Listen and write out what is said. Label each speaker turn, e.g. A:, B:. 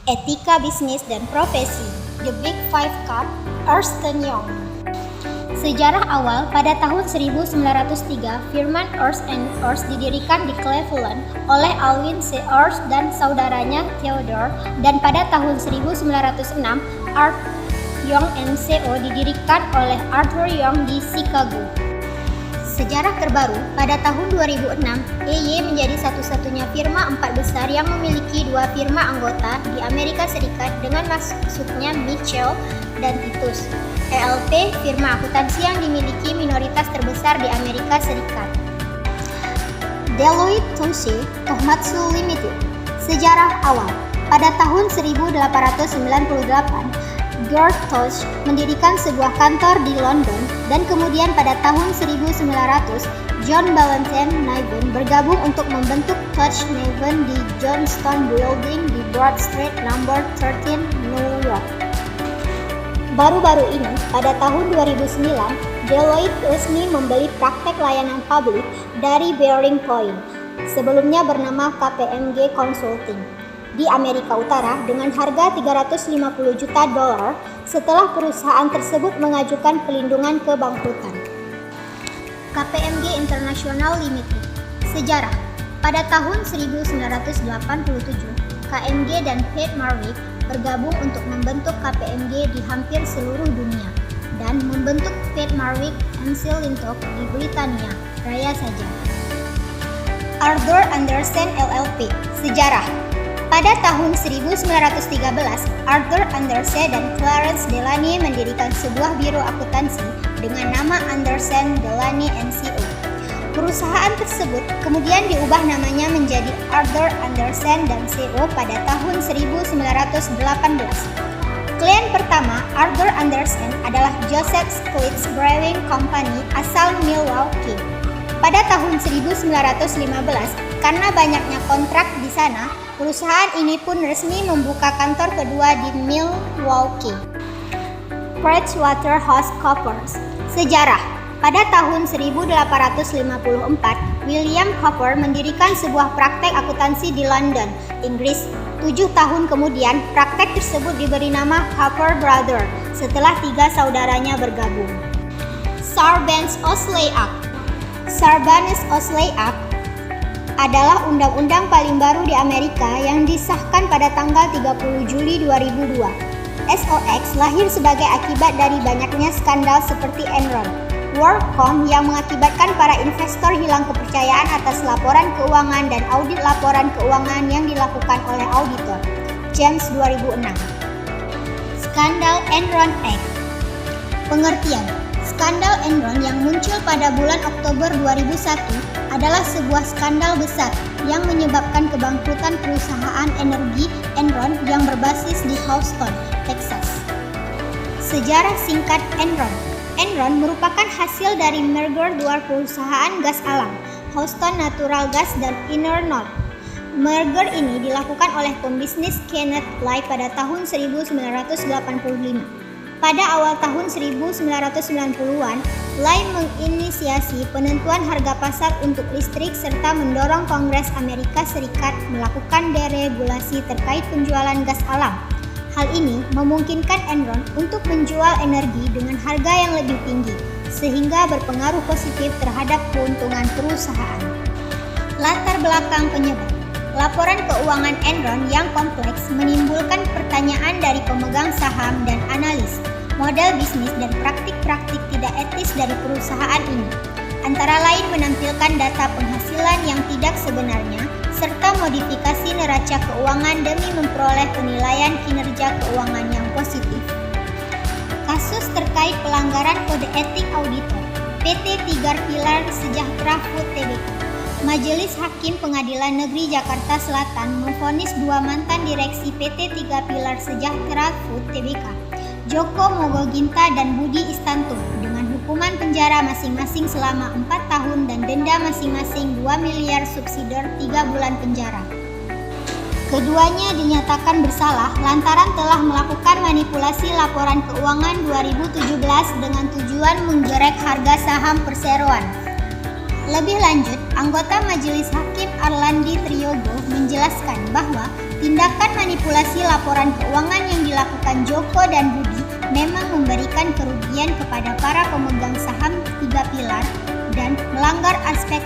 A: Etika Bisnis dan Profesi, The Big Five Cup, Ernst & Young. Sejarah awal, pada tahun 1903, firma Ernst & Ernst didirikan di Cleveland oleh Alvin C. Ernst dan saudaranya Theodore, dan pada tahun 1906, Art Young & Co. didirikan oleh Arthur Young di Chicago. Sejarah terbaru, pada tahun 2006, EY menjadi satu-satunya firma 4 besar yang memiliki 2 firma anggota di Amerika Serikat dengan masuknya Mitchell dan Titus. ELP, firma akuntansi yang dimiliki minoritas terbesar di Amerika Serikat. Deloitte Touche Tohmatsu Limited. Sejarah awal, pada tahun 1898, Gerd Touche mendirikan sebuah kantor di London, dan kemudian pada tahun 1900, John Valentine Niven bergabung untuk membentuk Touche Niven di Johnstone Building di Broad Street No. 13, New York. Baru-baru ini, pada tahun 2009, Deloitte resmi membeli praktek layanan publik dari Bearing Point, sebelumnya bernama KPMG Consulting, di Amerika Utara dengan harga $350 juta setelah perusahaan tersebut mengajukan pelindungan kebangkrutan. KPMG International Limited. Sejarah, pada tahun 1987, KMG dan Tate Marwick bergabung untuk membentuk KPMG di hampir seluruh dunia dan membentuk Tate Marwick & Lintok di Britania Raya saja. Arthur Andersen LLP. Sejarah, pada tahun 1913, Arthur Andersen dan Clarence Delany mendirikan sebuah biro akuntansi dengan nama Andersen, Delany & Co. Perusahaan tersebut kemudian diubah namanya menjadi Arthur Andersen dan Co. pada tahun 1918. Klien pertama Arthur Andersen adalah Joseph Schlitz Brewing Company asal Milwaukee. Pada tahun 1915, karena banyaknya kontrak di sana, perusahaan ini pun resmi membuka kantor kedua di Milwaukee. PricewaterhouseCoopers. Sejarah, pada tahun 1854, William Cooper mendirikan sebuah praktek akuntansi di London, Inggris. 7 tahun kemudian, praktek tersebut diberi nama Cooper Brothers setelah 3 saudaranya bergabung. Sarbanes-Oxley Act. Sarbanes-Oxley Act adalah undang-undang paling baru di Amerika yang disahkan pada tanggal 30 Juli 2002. SOX lahir sebagai akibat dari banyaknya skandal seperti Enron, WorldCom yang mengakibatkan para investor hilang kepercayaan atas laporan keuangan dan audit laporan keuangan yang dilakukan oleh auditor. James 2006. Skandal Enron Act. Pengertian. Skandal Enron yang muncul pada bulan Oktober 2001 adalah sebuah skandal besar yang menyebabkan kebangkrutan perusahaan energi Enron yang berbasis di Houston, Texas. Sejarah singkat Enron. Enron merupakan hasil dari merger 2 perusahaan gas alam, Houston Natural Gas dan Enernorth. Merger ini dilakukan oleh pembisnis Kenneth Lay pada tahun 1985. Pada awal tahun 1990-an, Lay menginisiasi penentuan harga pasar untuk listrik serta mendorong Kongres Amerika Serikat melakukan deregulasi terkait penjualan gas alam. Hal ini memungkinkan Enron untuk menjual energi dengan harga yang lebih tinggi, sehingga berpengaruh positif terhadap keuntungan perusahaan. Latar belakang penyebab. Laporan keuangan Enron yang kompleks menimbulkan pertanyaan dari pemegang saham dan analis, model bisnis dan praktik-praktik tidak etis dari perusahaan ini. Antara lain menampilkan data penghasilan yang tidak sebenarnya, serta modifikasi neraca keuangan demi memperoleh penilaian kinerja keuangan yang positif. Kasus terkait pelanggaran kode etik auditor, PT Tiga Pilar Sejahtera Food Tbk. Majelis Hakim Pengadilan Negeri Jakarta Selatan memvonis 2 mantan direksi PT Tiga Pilar Sejahtera Food Tbk, Joko Mogoginta dan Budi Istanto, dengan hukuman penjara masing-masing selama 4 tahun dan denda masing-masing 2 miliar subsidi 3 bulan penjara. Keduanya dinyatakan bersalah lantaran telah melakukan manipulasi laporan keuangan 2017 dengan tujuan menggerek harga saham perseroan. Lebih lanjut, anggota Majelis Hakim Arlandi Triyogo menjelaskan bahwa tindakan manipulasi laporan keuangan yang dilakukan Joko dan Budi memang memberikan kerugian kepada para pemegang saham tiga pilar dan melanggar aspek